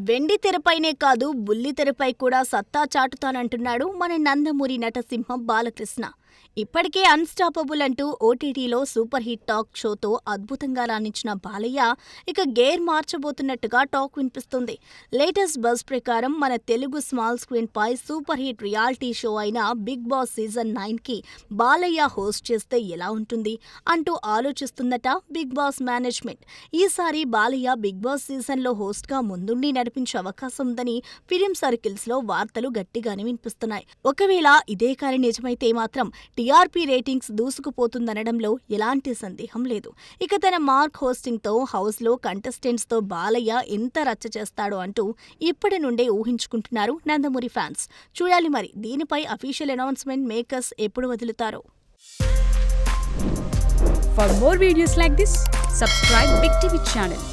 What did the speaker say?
వెండి తెరపైనే కాదు బుల్లి తెరపై కూడా సత్తా చాటుతానంటున్నాడు మన నందమూరి నటసింహం బాలకృష్ణ. ఇప్పటికే అన్స్టాపబుల్ అంటూ ఓటీటీలో సూపర్ హిట్ టాక్ షోతో అద్భుతంగా రాణించిన బాలయ్య ఇక గేర్ మార్చబోతున్నట్టుగా టాక్ వినిపిస్తుంది. లేటెస్ట్ బజ్ ప్రకారం మన తెలుగు స్మాల్ స్క్రీన్ పై సూపర్ హిట్ రియాలిటీ షో అయిన బిగ్ బాస్ సీజన్ 9కి బాలయ్య హోస్ట్ చేస్తే ఎలా ఉంటుంది అంటూ ఆలోచిస్తుందట బిగ్ బాస్ మేనేజ్మెంట్. ఈసారి బాలయ్య బిగ్ బాస్ సీజన్లో హోస్ట్గా ముందుండి నడిపించే అవకాశం ఉందని ఫిలిం సర్కిల్స్ లో వార్తలు గట్టిగానే వినిపిస్తున్నాయి. ఒకవేళ ఇదే కాని నిజమైతే మాత్రం టీఆర్పీ రేటింగ్స్ దూసుకుపోతుందనడంలో ఎలాంటి సందేహం లేదు. ఇక తన మార్క్ హోస్టింగ్తో హౌస్లో కంటెస్టెంట్స్తో బాలయ్య ఎంత రచ్చ చేస్తాడో అంటూ ఇప్పటి నుండే ఊహించుకుంటున్నారు నందమూరి ఫ్యాన్స్. చూడాలి మరి దీనిపై అఫీషియల్ అనౌన్స్మెంట్ మేకర్స్ ఎప్పుడు వదులుతారో. For more videos like this, subscribe Big TV channel.